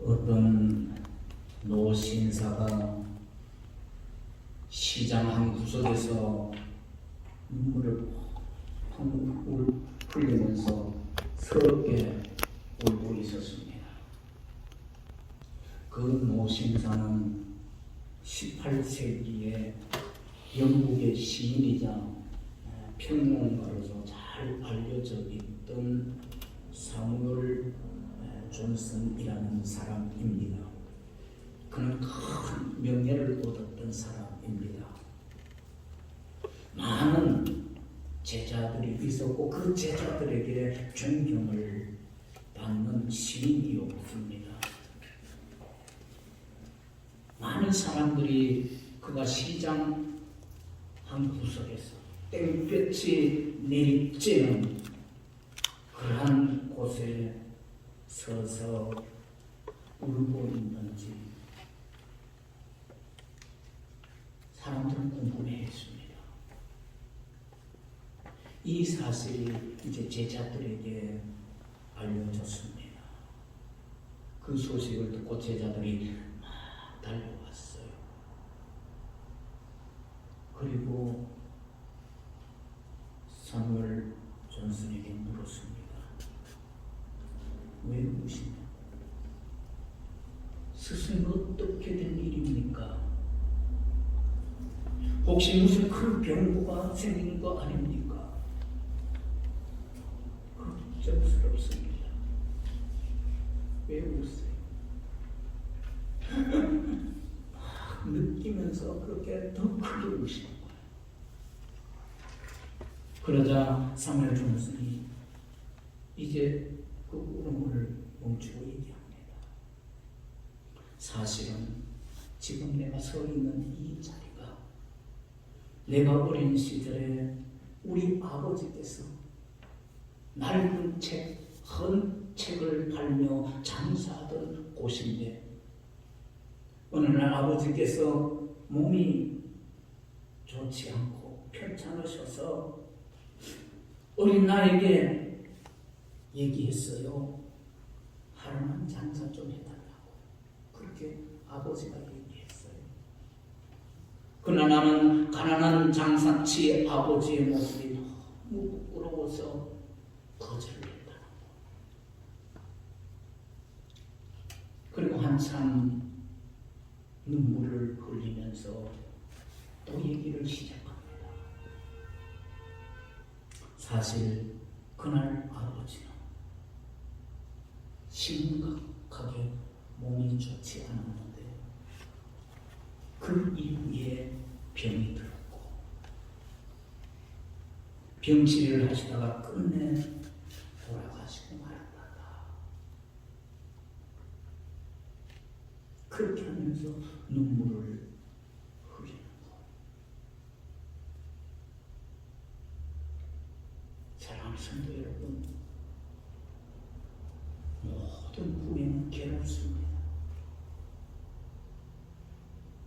어떤 노신사가 시장 한 구석에서 눈물을 펑 흘리면서 서럽게 울고 있었습니다. 그 노신사는 18세기에 영국의 시인이자 평론가로서 잘 알려져 있던 사무엘 존슨이라는 사람입니다. 그는 큰 명예를 얻었던 사람입니다. 많은 제자들이 있었고 그 제자들에게 존경을 받는 시인이었습니다. 많은 사람들이 그가 시장 한 구석에서 땡볕이 내리쬐는 그러한 곳에 서서 울고 있는지 사람들은 궁금해했습니다. 이 사실이 이제 제자들에게 알려졌습니다. 그 소식을 듣고 제자들이 막 달려왔어요. 그리고 사무엘 존슨에게 물었습니다. 왜 우시냐? 스승이 어떻게 된 일입니까? 혹시 무슨 큰 병고가 생긴 거 아닙니까? 걱정스럽습니다. 왜 우세요? 느끼면서 그렇게 더 크게 우시는 거예요. 그러자 사무엘 존슨이 이제 그 울음을 멈추고 얘기합니다. 사실은 지금 내가 서 있는 이 자리가 내가 어린 시절에 우리 아버지께서 낡은 책, 헌 책을 팔며 장사하던 곳인데 어느 날 아버지께서 몸이 좋지 않고 편찮으셔서 어린 나에게 얘기했어요. 하루만 장사 좀 해달라고. 그렇게 아버지가 얘기했어요. 그러나 나는 가난한 장사치 아버지의 모습이 너무 부끄러워서 거절했다. 그리고 한참 눈물을 흘리면서 또 얘기를 시작합니다. 사실 그날 아버지는 심각하게 몸이 좋지 않았는데 그 이후에 병이 들었고 병치료를 하시다가 끝내 돌아가시고 말았다. 그렇게 하면서 눈물을 흘리는 것. 사랑하는 성도 여러분, 모든 후회는 괴롭습니다.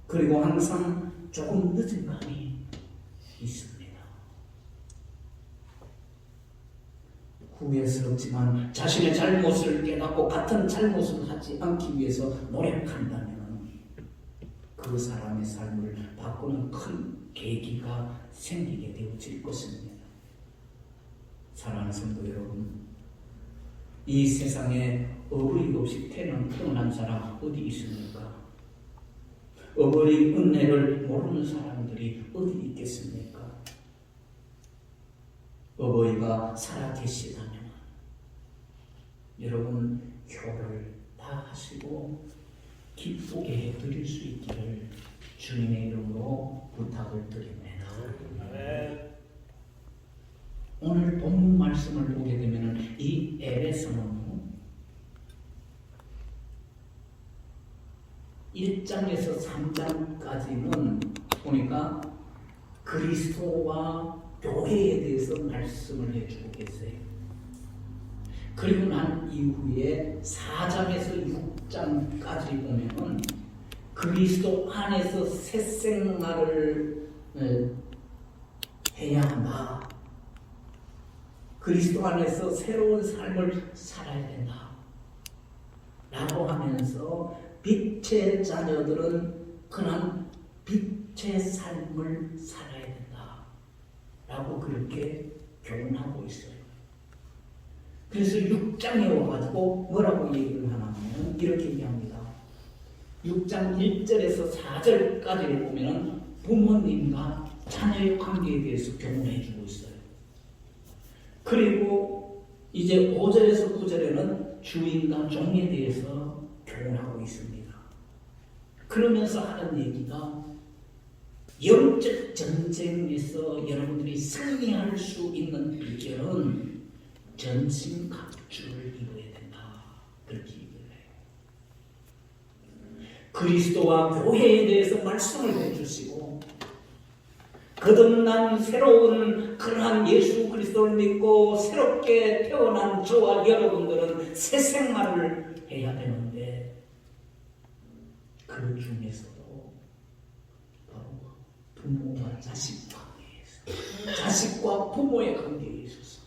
그리고 항상 조금 늦은 감이 있습니다. 후회스럽지만 자신의 잘못을 깨닫고 같은 잘못을 하지 않기 위해서 노력한다면 그 사람의 삶을 바꾸는 큰 계기가 생기게 되어질 것입니다. 사랑하는 성도 여러분, 이 세상에 어버이 없이 태어난 사람 어디 있습니까? 어버이 은혜를 모르는 사람들이 어디 있겠습니까? 어버이가 살아계시다면 여러분 효를 다 하시고 기쁘게 해드릴 수 있기를 주님의 이름으로 부탁을 드립니다. 오늘 본문 말씀을 보게 되면 이 에베소는 1장에서 3장까지는 보니까 그리스도와 교회에 대해서 말씀을 해주고 계세요. 그리고 난 이후에 4장에서 6장까지 보면은 그리스도 안에서 새 생활을 해야 한다. 그리스도 안에서 새로운 삶을 살아야 된다. 라고 하면서 빛의 자녀들은 그런 빛의 삶을 살아야 된다 라고 그렇게 교훈하고 있어요. 그래서 6장에 와가지고 뭐라고 얘기를 하냐면 이렇게 얘기합니다. 6장 1절에서 4절까지를 보면 부모님과 자녀의 관계에 대해서 교훈해 주고 있어요. 그리고 이제 5절에서 9절에는 주인과 종에 대해서 교훈하고 있습니다. 그러면서 하는 얘기가 영적 전쟁에서 여러분들이 승리할 수 있는 비결은 전신갑주를 입어야 된다. 그렇게 얘기를 해요. 그리스도와 교회에 대해서 말씀을 해주시고 거듭난 새로운 그러한 예수 그리스도를 믿고 새롭게 태어난 저와 여러분들은 새 생활을 해야 되는데 그 중에서도 바로 부모와 자식 관계에서 자식과 부모의 관계에 있어서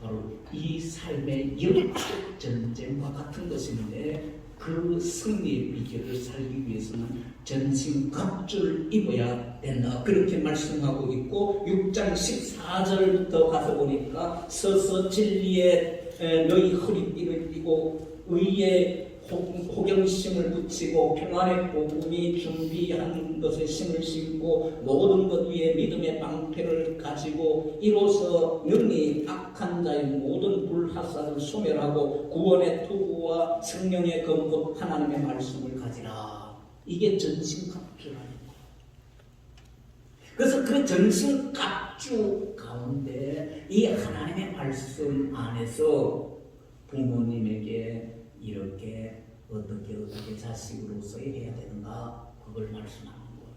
바로 이 삶의 영적 전쟁과 같은 것인데 그 승리의 비결을 살기 위해서는 전신갑주를 입어야 된다. 그렇게 말씀하고 있고 6장 14절부터 가서 보니까 서서 진리에 너희 허리띠를 띠고 의에 호경심을 붙이고 평안의 복음이 준비한 것에 힘을 신고 모든 것 위에 믿음의 방패를 가지고 이로써 능히 악한 자의 모든 불화살을 소멸하고 구원의 투구와 성령의 검법 하나님의 말씀을 가지라. 이게 전신갑주라는 거예요. 그래서 그 전신갑주 가운데 이 하나님의 말씀 안에서 부모님에게 이렇게 어떻게 자식으로서 해야 되는가 그걸 말씀하는 거예요.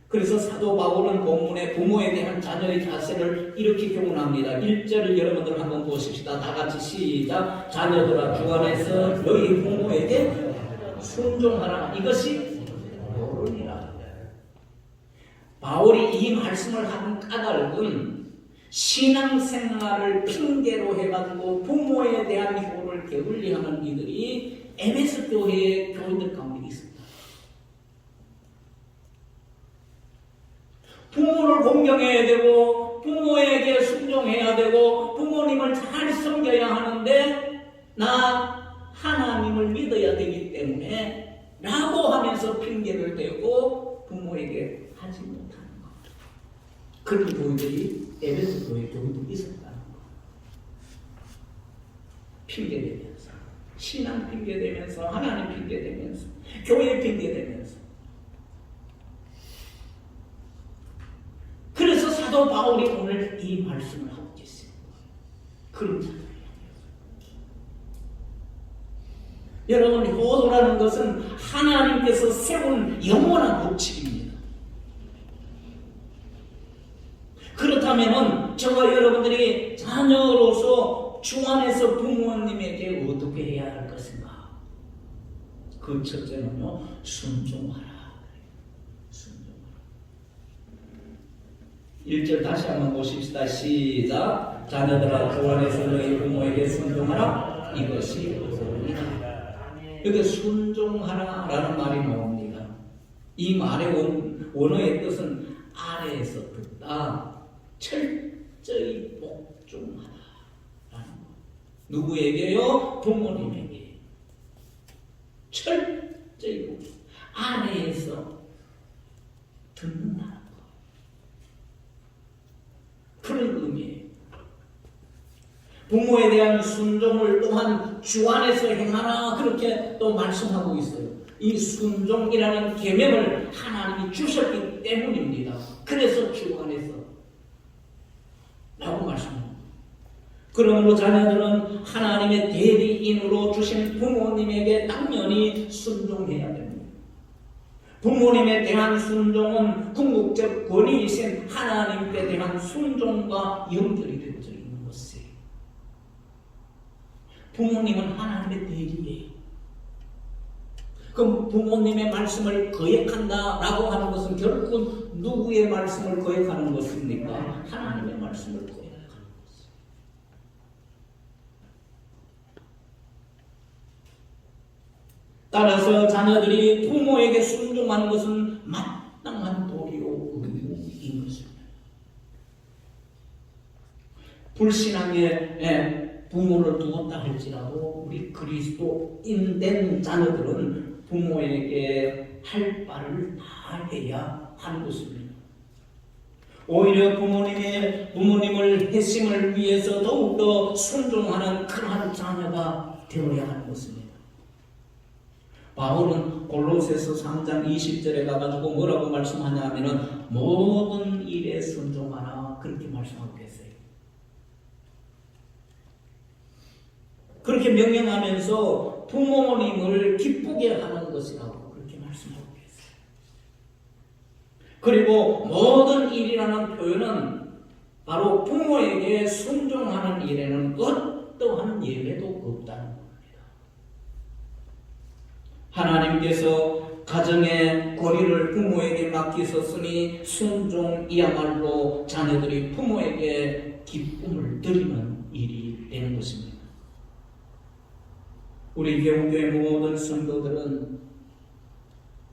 그래서 사도 바울은 본문에 부모에 대한 자녀의 자세를 이렇게 교훈합니다. 1절을 여러분들 한번 보십시다. 다 같이 시작. 자녀들아 주 안에서 너희 부모에게 순종하라. 이것이 옳으니라. 바울이 이 말씀을 한 까닭은 신앙생활을 핑계로 해가지고 부모에 대한 효를 게을리하는 이들이 에베소 교회의 교인들 가운데 있습니다. 부모를 공경해야 되고 부모에게 순종해야 되고 부모님을 잘 섬겨야 하는데 나 하나님을 믿어야 되기 때문에 라고 하면서 핑계를 대고 부모에게 하지 못하는 것. 그런 교인들이 에베소 교회 교인도 있었다는 거. 핑계대면서 신앙 핑계대면서 하나님 핑계대면서 교회 핑계대면서 그래서 사도 바울이 오늘 이 말씀을 하고 계십니다. 그런 자들이에요. 여러분 효도라는 것은 하나님께서 세운 영원한 법칙입니다. 그렇다면 저와 여러분들이 자녀로서 주 안에서 부모님에게 어떻게 해야 할 것인가? 그 첫째는요, 순종하라. 순종하라. 1절 다시 한번 보십시다. 시작. 자녀들아 주 안에서 너희 부모에게 순종하라. 이것이 옳으니라. 여기 순종하라 라는 말이 나옵니다. 이 말의 원어의 뜻은 아래에서 듣다. 철저히 복종하라 라는 것. 누구에게요? 부모님에게. 철저히 복종. 아래에서 듣는다는 것. 그런 의미예요. 부모에 대한 순종을 또한 주 안에서 행하라 그렇게 또 말씀하고 있어요. 이 순종이라는 계명을 하나님이 주셨기 때문입니다. 그래서 주 안에서 라고 말씀합니다. 그러므로 자녀들은 하나님의 대리인으로 주신 부모님에게 당연히 순종해야 됩니다. 부모님에 대한 순종은 궁극적 권위이신 하나님께 대한 순종과 연결이 되어져 있는 것이에요. 부모님은 하나님의 대리예요. 그럼 부모님의 말씀을 거역한다라고 하는 것은 결국 누구의 말씀을 거역하는 것입니까? 하나님의 말씀을 거역하는 것이에요. 따라서 자녀들이 부모에게 순종하는 것은 마땅한 도리요 의무인 것입니다. 불신앙에 부모를 두었다 할지라도 우리 그리스도인된 자녀들은 부모에게 할 바를 다 해야 하는 것입니다. 오히려 부모님을 회심을 위해서 더욱더 순종하는 그러한 자녀가 되어야 하는 것입니다. 바울은 골로새서 3장 20절에 가가지고 뭐라고 말씀하냐 하면은 모든 일에 순종하라 그렇게 말씀하고 계세요. 그렇게 명령하면서 부모님을 기쁘게 하는 것이라고 그렇게 말씀하고 계세요. 그리고 모든 일이라는 표현은 바로 부모에게 순종하는 일에는 어떠한 예외도 없다는 겁니다. 하나님께서 가정의 권위를 부모에게 맡기셨으니 순종이야말로 자녀들이 부모에게 기쁨을 드리는 일이 되는 것입니다. 우리 개운교회 모든 성도들은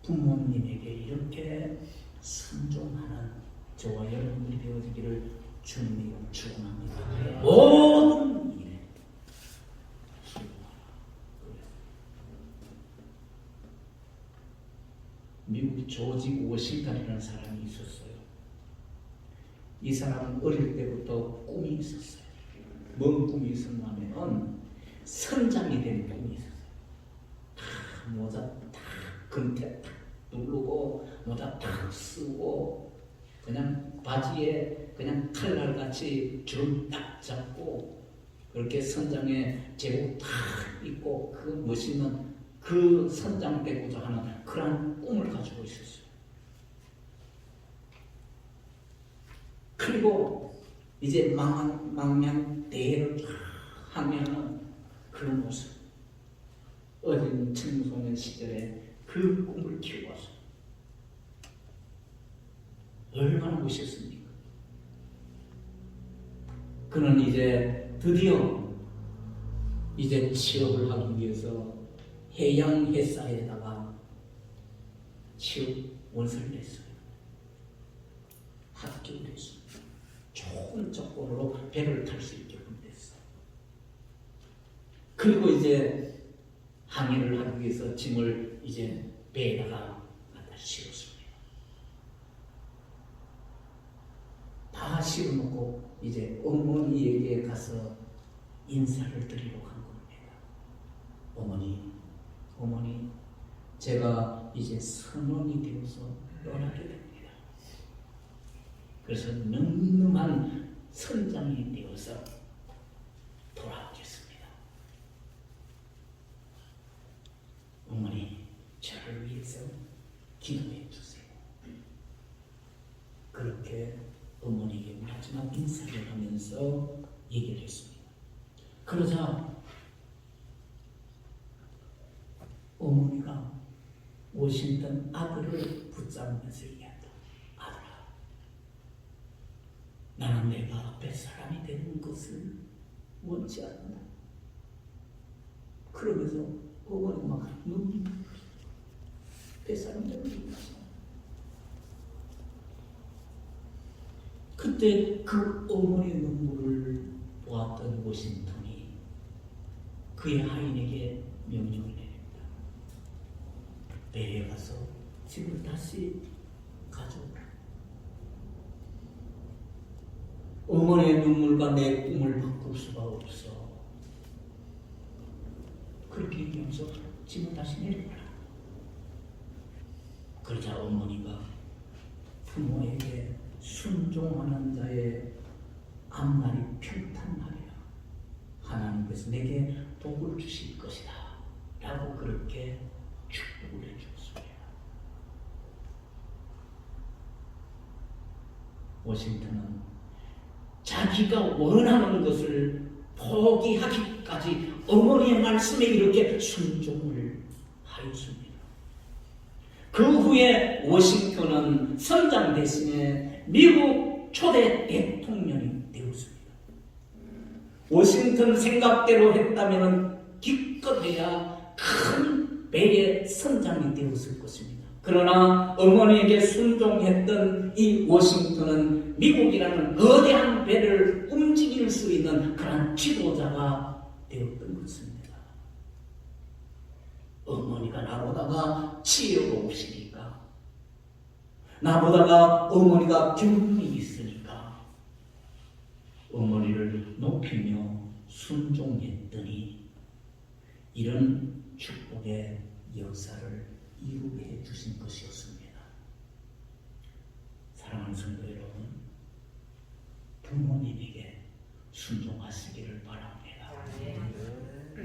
부모님에게 이렇게 순종하는 저와 여러분들이 되어지기를 주님이 축원합니다. 모든 일에 미국 조지 워싱턴이라는 사람이 있었어요. 이 사람은 어릴 때부터 꿈이 있었어요. 뭔 꿈이 있었냐면 선장이 되는 꿈이 있었어요. 모자 딱 금태 딱 누르고 모자 딱 쓰고 그냥 바지에 그냥 칼날같이 주름 딱 잡고 그렇게 선장에 제복 딱 입고 그 멋있는 그 선장 되고자 하는 그런 꿈을 가지고 있었어요. 그리고 이제 망명대회를 쫙 하면은 그런 모습. 어린 청소년 시절에 그 꿈을 키워서 얼마나 멋있습니까? 그는 이제 드디어 이제 취업을 하기 위해서 해양회사에다가 취업 원서를 냈어요. 합격됐어요. 좋은 조건으로 배를 탈 수 있게끔 됐어요. 그리고 이제 항해를 하기 위해서 짐을 이제 배에다가 갖다 실었습니다. 다 실어놓고 이제 어머니에게 가서 인사를 드리러 간 겁니다. 어머니, 제가 이제 선원이 되어서 떠나게 됩니다. 그래서 늠름한 선장이 되어서 돌아오겠습니다. 어머니, 저를 위해서 기도해 주세요. 그렇게 어머니에게 마지막 인사를 하면서 얘기를 했습니다. 그러자 어머니가 워싱턴 아들을 붙잡으면서 얘기한다. 아들아, 나는 내가 뱃사람이 되는 것을 원치 않는다. 그러면서 어머니가 막 눈물이 뱃사람 되는 것이다. 그때 그 어머니의 눈물을 보았던 워싱턴이 그의 하인에게 명령을 내립니다. 배에 가서 집을 다시 가져오라. 어머니의 눈물과 내 꿈을 바꿀 수가 없어. 그렇게 얘기하면서 집을 다시 내려가라. 그러자 어머니가 부모에게 순종하는 자의 앞날이 평탄하리라. 하나님께서 내게 복을 주실 것이다. 라고 그렇게 축복을 해주었습니다. 워싱턴은 자기가 원하는 것을 포기하기까지 어머니의 말씀에 이렇게 순종을 하였습니다. 그 후에 워싱턴은 선장 대신에 미국 초대 대통령이 되었습니다. 워싱턴 생각대로 했다면 기껏해야 큰 배의 선장이 되었을 것입니다. 그러나 어머니에게 순종했던 이 워싱턴은 미국이라는 거대한 배를 움직일 수 있는 그런 지도자가 되었던 것입니다. 어머니가 나보다가 지혜로우시니까, 나보다가 어머니가 경륜이 있으니까 어머니를 높이며 순종했더니 이런 축복의 역사를 이루게 해주신 것이었습니다. 사랑하는 성도 여러분, 부모님에게 순종하시기를 바랍니다.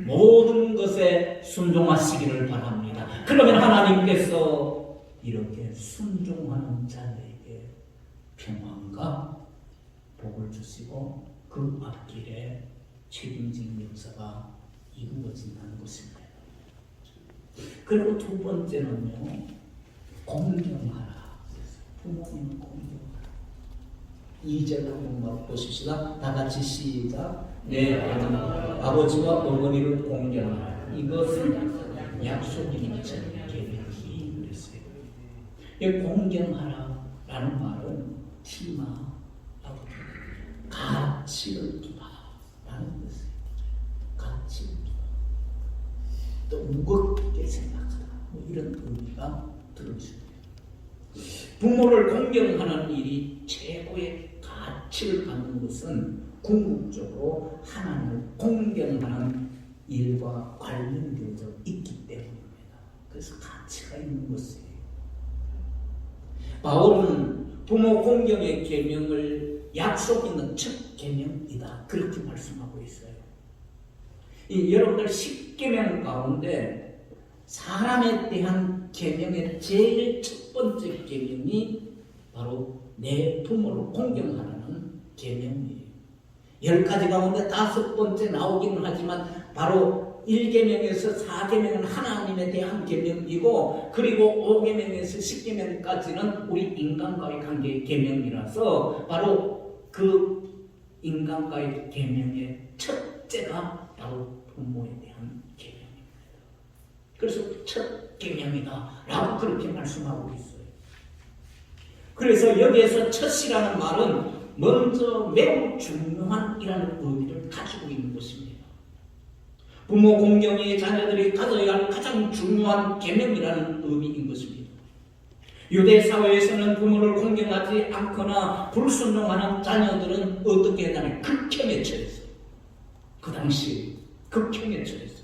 모든 것에 순종하시기를 바랍니다. 그러면 하나님께서 이렇게 순종하는 자에게 평안과 복을 주시고 그 앞길에 책임진 역사가 이루어진다는 것입니다. 그리고 두 번째는요, 공경하라. 부모님을 공경하라. 2절 한번 보십시다. 다 같이 시작. 내 아버지와 어머니를 공경하라. 이것은 약속이 계획이 그랬어요. 이 공경하라 라는 말은 팀하고 가치를 두라라는 것이에요. 가치를 두라. 또 무겁게 생각하라. 뭐 이런 의미가 들어있습니다. 부모를 공경하는 일이 최고의 가치를 갖는 것은 궁극적으로 하나님을 공경하는 일과 관련되어 있기 때문입니다. 그래서 가치가 있는 것이에요. 바울은 부모 공경의 계명을 약속 있는 첫 계명이다, 그렇게 말씀하고 있어요. 여러분들 10계명 가운데 사람에 대한 계명의 제일 첫 번째 계명이 바로 내 부모를 공경하라는 계명이에요. 10가지 가운데 5번째 나오기는 하지만 바로 1계명에서 4계명은 하나님에 대한 계명이고, 그리고 5계명에서 10계명까지는 우리 인간과의 관계의 계명이라서 바로 그 인간과의 계명의 첫째가 바로 부모에 대한 계명입니다. 그래서 첫 계명이다 라고 그렇게 말씀하고 있어요. 그래서 여기에서 첫이라는 말은 먼저 매우 중요한 이라는 의미를 가지고 있는 것입니다. 부모 공경이 자녀들이 가져야 할 가장 중요한 계명이라는 의미인 것입니다. 유대 사회에서는 부모를 공경하지 않거나 불순종하는 자녀들은 어떻게 했냐면 극형에 처했어요. 그 당시 극형에 처했어요.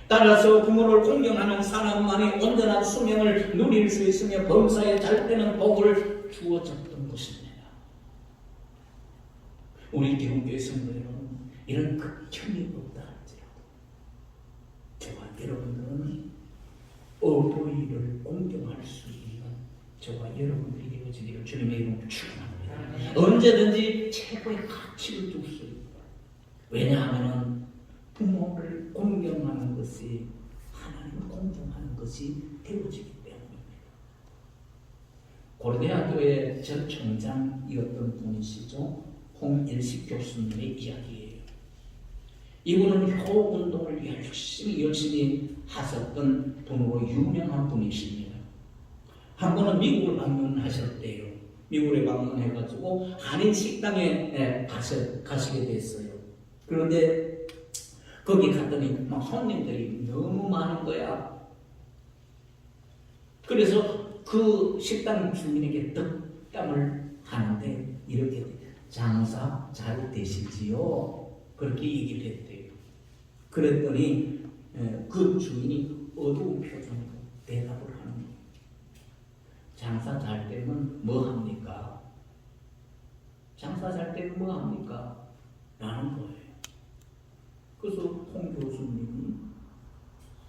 따라서 부모를 공경하는 사람만이 온전한 수명을 누릴 수 있으며 범사에 잘 되는 복을 주어졌던 것입니다. 우리 기독교의 성도 여러분, 이런 극형이 없다 할지라도 저와 여러분들은 어버이를 공경할 수 있는 저와 여러분들이 되어지기를 주님의 이름으로 축원합니다. 언제든지 최고의 가치를 줄 수 있다. 왜냐하면 부모를 공경하는 것이 하나님을 공경하는 것이 되어지기 때문입니다. 고려대학교의 전 총장이었던 분이시죠. 홍일식 교수님의 이야기예요. 이분은 효운동을 열심히 하셨던 분으로 유명한 분이십니다. 한 번은 미국을 방문하셨대요. 미국에 방문해가지고 한인 식당에 가시게 됐어요. 그런데 거기 갔더니 막 손님들이 너무 많은 거야. 그래서 그 식당 주인에게 덕담을 하는데 이렇게 장사 잘 되시지요? 그렇게 얘기를 했대요. 그랬더니 그 주인이 어두운 표정으로 대답을 하는 거예요. 장사 잘 되면 뭐 합니까? 장사 잘 되면 뭐 합니까? 라는 거예요. 그래서 홍 교수님이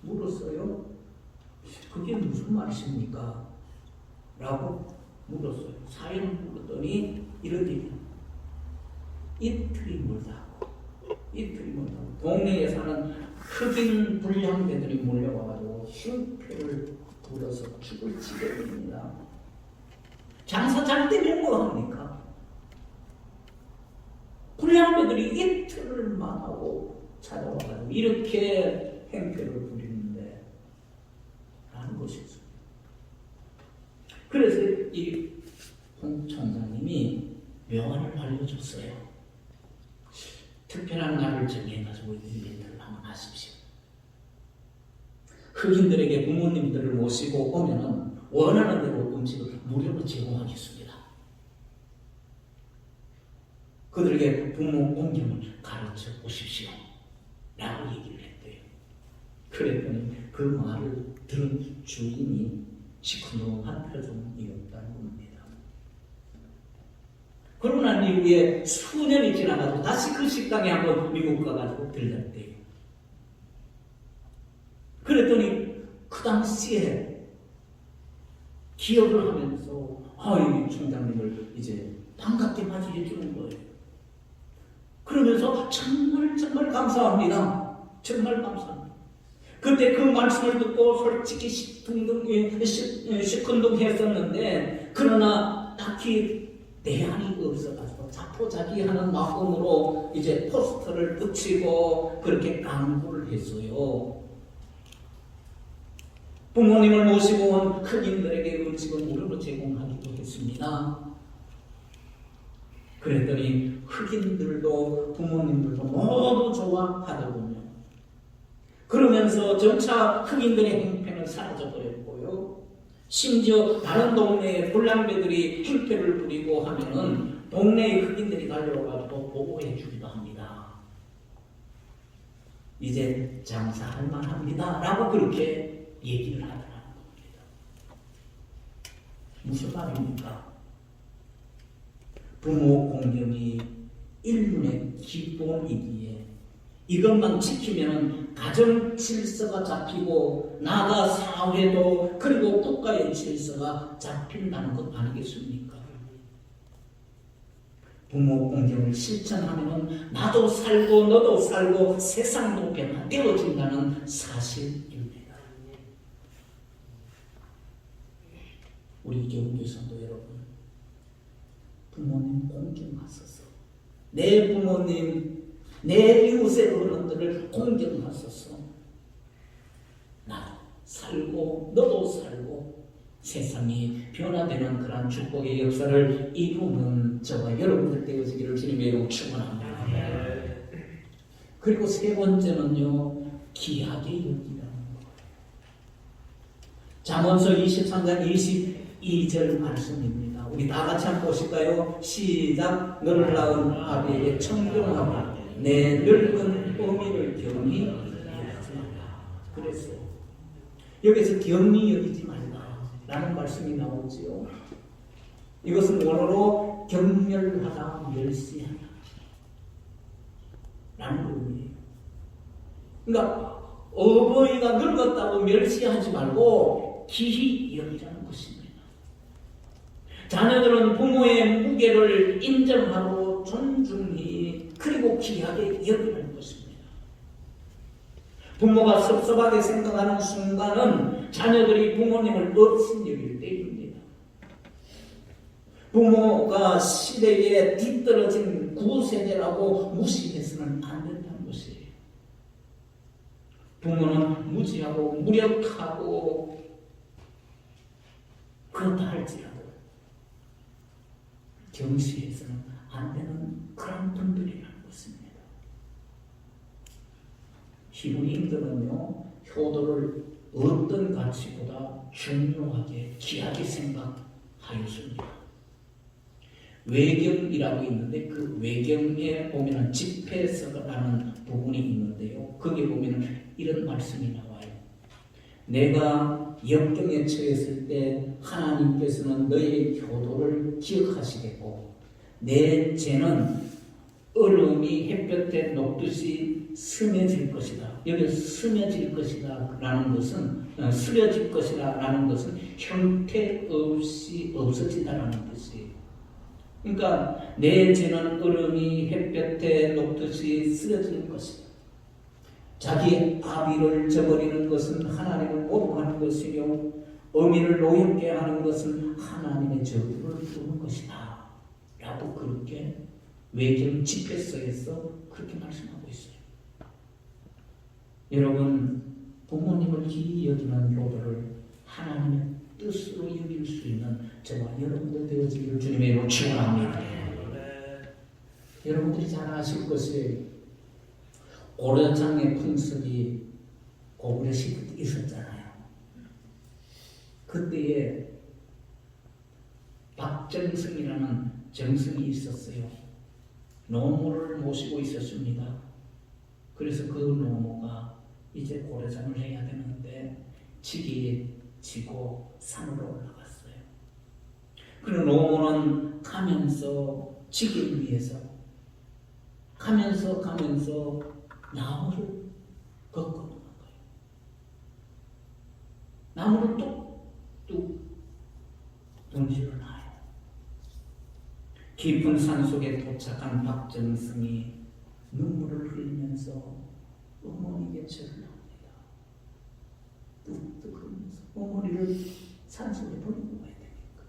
물었어요. 그게 무슨 말이십니까? 라고 물었어요. 사연을 물었더니 이런 얘기예요. 이틀이 멀다고. 동네에 사는 흑인 불량배들이 몰려와가지고 흉패를 불어서 죽을 지경입니다. 장사 잘 되면 뭐 합니까? 불량배들이 이틀을 만하고 찾아와가지고 이렇게 행패를 부리는데 알려줬어요. 특별한 날을 정해가지고 이벤트를 한번 하십시오. 흑인들에게 부모님들을 모시고 오면은 원하는 대로 음식을 무료로 제공하겠습니다. 그들에게 부모 공경을 가르쳐 보십시오. 라고 얘기를 했대요. 그랬더니 그 말을 들은 주인이 시큰둥한 표정이었다는 겁니다. 그러고 난 이후에 수년이 지나가지고 다시 그 식당에 한번 미국 가가지고 들렸대요. 그랬더니 그 당시에 기억을 하면서 이 총장님을 이제 반갑게 맞이해 주는 거예요. 그러면서 정말 감사합니다. 정말 감사합니다. 그때 그 말씀을 듣고 솔직히 시큰둥했었는데 그러나 딱히 대안이 없어가지고 자포자기하는 마음으로 이제 포스터를 붙이고 그렇게 강구를 했어요. 부모님을 모시고 온 흑인들에게 음식을 무료로 제공하기도 했습니다. 그랬더니 흑인들도 부모님들도 모두 좋아하더군요. 그러면서 점차 흑인들의 행패는 사라져버렸고요. 심지어 다른 동네의 불량배들이 행패를 부리고 하면은 동네의 흑인들이 달려와가지고 보호해 주기도 합니다. 이제 장사할 만합니다. 라고 그렇게 얘기를 하더라는 겁니다. 무슨 말입니까? 부모 공경이 인륜의 기본이기에 이것만 지키면 가정 질서가 잡히고 나아가 사회도 그리고 국가의 질서가 잡힌다는 것 아니겠습니까? 부모 공경을 실천하면 나도 살고 너도 살고 세상도 변화되어진다는 사실입니다. 우리 교우교 성도 여러분, 부모님 공경하소서. 내 부모님, 내 이웃의 어른들을 공경하소서. 나도 살고 너도 살고 세상이 변화되는 그런 축복의 역사를 이루는 저와 여러분들 되어지기를 주님의 이름으로 축원합니다. 그리고 세 번째는요, 귀하게 여기라는 거예요. 잠언서 23장 22절 말씀입니다. 우리 다 같이 한번 보실까요? 시작. 너를 낳은 아비에게 청종하고 내 늙은 어미를 경히 여기지 말라. 그랬어요. 여기서 경히 여기지 말라 라는 말씀이 나오지요. 이것은 원어로 경멸하다, 멸시하다 라는 의미예요. 그러니까 어버이가 늙었다고 멸시하지 말고 기히 여기라는 것입니다. 자녀들은 부모의 무게를 인정하고 존중히 그리고 귀하게 여기는 것입니다. 부모가 섭섭하게 생각하는 순간은 자녀들이 부모님을 업신여길 때입니다. 부모가 시대에 뒤떨어진 구세대라고 무시해서는 안 된다는 것이에요. 부모는 무지하고 무력하고 그렇다 할지라도 경시해서는 안 되는 그런 분들이라는 것입니다. 히브리인들은요, 효도를 어떤 가치보다 중요하게 귀하게 생각하였습니다. 외경이라고 있는데 그 외경에 보면 집회서라는 부분이 있는데요. 거기에 보면 이런 말씀이 나와요. 내가 역경에 처했을 때 하나님께서는 너의 효도를 기억하시겠고 내 죄는 얼음이 햇볕에 녹듯이 스며질 것이다. 여기 스며질 것이다 라는 것은 스며질 것이다 라는 것은 형태 없이 없어진다라는 뜻이에요. 그러니까 내 죄는 얼음이 햇볕에 녹듯이 쓰러질 것이다. 자기 아비를 저버리는 것은 하나님을 모독하는 것이며 어미를 노엽게 하는 것은 하나님의 저주를 부르는 것이다 라고 그렇게 외경 집회서에서 그렇게 말씀하고 있어요. 여러분, 부모님을 기이 여기는 효도를 하나님의 뜻으로 여길 수 있는 저와 여러분들 되어지기를 주님의 이름으로 축원합니다. 여러분들이 잘 아실 것이 고려장의 풍습이 고구려 시대 때 있었잖아요. 그때에 박정승이라는 정승이 있었어요. 노모를 모시고 있었습니다. 그래서 그 노모가 이제 고려장을 해야 되는데 지기에 지고 산으로 올라갔어요. 그리고 노모는 가면서 지기를 위해서 가면서 나무를 걷고 있는 거예요. 나무를 뚝뚝 던지러 놔요. 깊은 산속에 도착한 박정승이 눈물을 흘리면서 어머니에게 절을 합니다. 뚝뚝 흘리면서 어머니를 산속에 버리고 가야 되니까.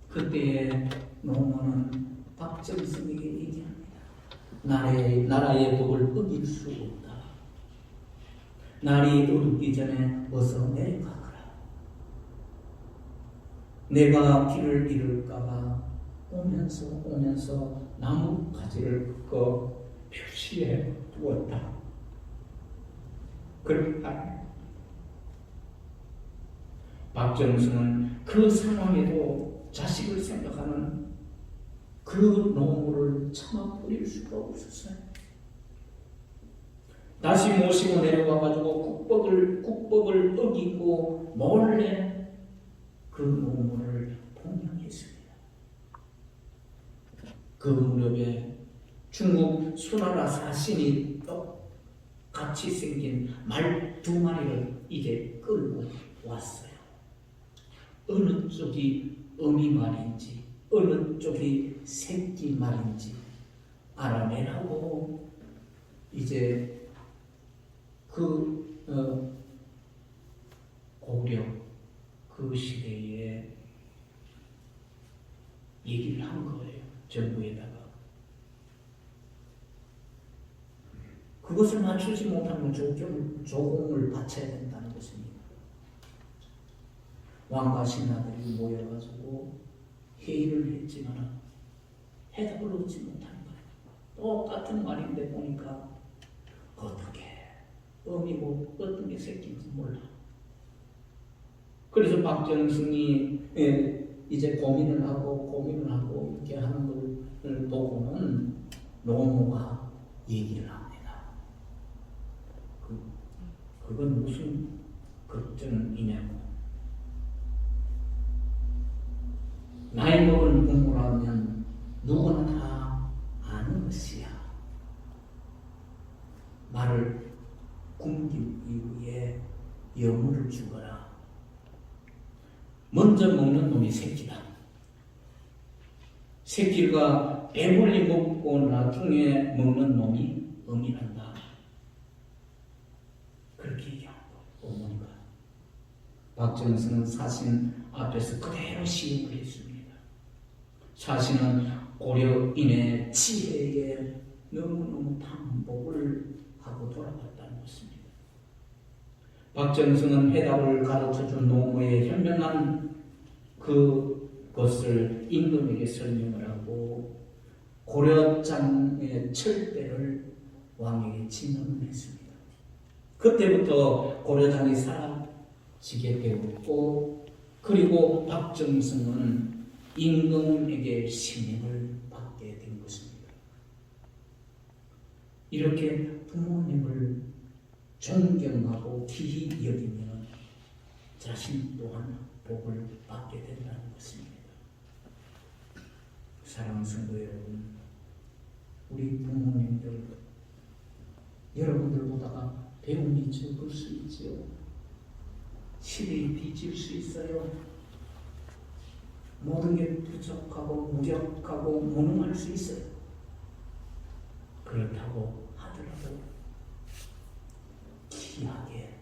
그때에 노모는 박정승에게 얘기합니다. 나라의 법을 어길 수 없다. 날이 어둡기 전에 어서 내려가거라. 내가 길을 잃을까봐 오면서 나무 가지를 꺾어 표시해 두었다. 그렇게 말합니다. 박정승은 그 상황에도 자식을 생각하는 그 노모를 차마 버릴 수가 없었어요. 다시 모시고 내려와가지고 국법을 어기고 몰래 그 노모를 봉양했습니다. 그 무렵에 중국 수나라 사신이 똑같이 생긴 말 2마리를 이제 끌고 왔어요. 어느 쪽이 어미 말인지 어느 쪽이 새끼 말인지 알아내라고 이제 고구려 그 시대에 얘기를 한 거예요. 정부에다가. 그것을 맞추지 못하면 조공을 바쳐야 된다는 것입니다. 왕과 신하들이 모여가지고 회의를 했지만 해답을 얻지 못하는 거예요. 똑같은 말인데 보니까 어떻게 어미고 어떤 게 새끼인지 몰라. 그래서 박정승이 이제 고민을 하고 이렇게 하는 걸 보고는 노모가 얘기를 합니다. 그건 무슨 걱정이냐고. 나이 먹은 부모라면 누구나 다 아는 것이야. 말을 굶기기 위해 여물을 주거라. 먼저 먹는 놈이 새끼다. 새끼가 배불리 먹고 나중에 먹는 놈이 어미란다. 그렇게 얘기하고 어머니가. 박정승은 사신 앞에서 그대로 시험을 했습니다. 사신은 고려인의 지혜에 너무너무 반복을 하고 돌아갔다는 것입니다. 박정승은 해답을 가르쳐준 노모의 현명한 그것을 임금에게 설명을 하고 고려장의 철배를 왕에게 진언을 했습니다. 그때부터 고려장이 사라지게 되었고 그리고 박정승은 임금에게 신임을 받게 된 것입니다. 이렇게 부모님을 존경하고 귀히 여기면 자신 또한 복을 받게 된다는 것입니다. 사랑하는 성도 여러분, 우리 부모님들 여러분들보다가 배움이 적을 수 있지요. 시대에 뒤질 수 있어요. 모든 게 부족하고 무력하고 무능할 수 있어요. 그렇다고 하더라도 귀하게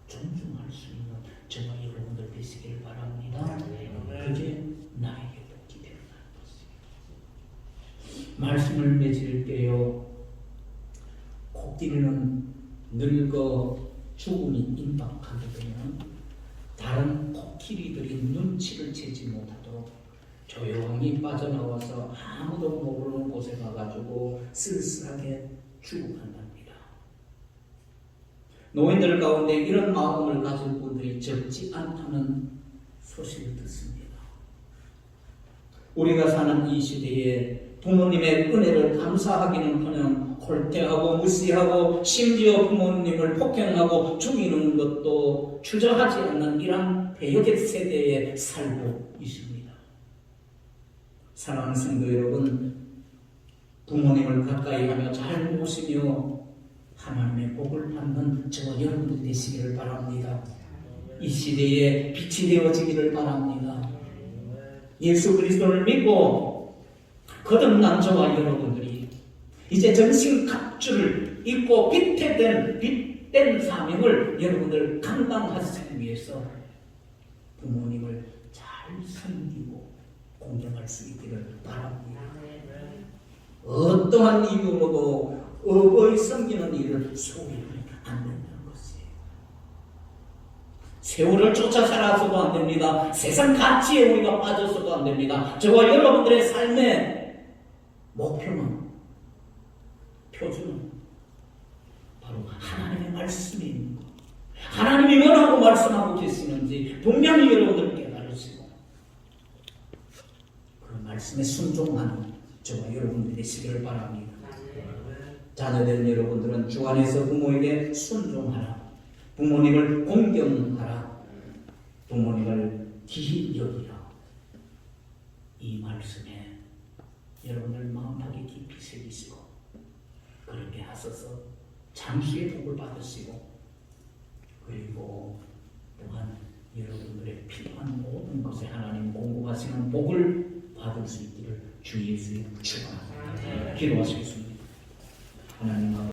존중할 수 있는 저와 여러분들 되시길 바랍니다. 그게 나에게 복이 되는 것입니다. 말씀을 맺을게요. 코끼리는 늙어 죽음이 임박하게 되면 다른 코끼리들이 눈치를 채지 못하도록 조용히 빠져나와서 아무도 모르는 곳에 가가지고 쓸쓸하게 죽어간답니다. 노인들 가운데 이런 마음을 가진 분들이 적지 않다는 소식을 듣습니다. 우리가 사는 이 시대에 부모님의 은혜를 감사하기는커녕 골태하고 무시하고 심지어 부모님을 폭행하고 죽이는 것도 주저하지 않는 이런 배역의 세대에 살고 있습니다. 사랑하는 성도 여러분, 부모님을 가까이 하며 잘 모시며 하나님의 복을 받는 저와 여러분들 되시기를 바랍니다. 이 시대에 빛이 되어지기를 바랍니다. 예수 그리스도를 믿고 거듭난 저와 여러분들이 이제 전신갑주를 입고 빛된 사명을 여러분들 감당하시기 위해서 부모님을 잘 섬기고 공경할 수 있기를 바랍니다. 어떠한 이유로도 어버이 섬기는 일을 소홀히 안 된다는 것이에요. 세월을 쫓아 살아서도 안 됩니다. 세상 가치에 우리가 빠져서도 안 됩니다. 저와 여러분들의 삶의 목표는, 표준은 바로 하나님의 말씀이 있는 것. 하나님이 뭐라고 말씀하고 계시는지 분명히 여러분들 깨달으시고 그 말씀에 순종하는 저와 여러분들이 되시기를 바랍니다. 자녀된 여러분들은 주 안에서 부모에게 순종하라. 부모님을 공경하라. 부모님을 기히 여기라. 이 말씀에 여러분들 마음속에 깊이 새기시고 그렇게 하셔서 장수의 복을 받으시고 그리고 또한 여러분들의 필요한 모든 것에 하나님 공급하시는 복을 받을 수 있기를 주 예수의 축원합니다. 기도하시겠습니다. 하나님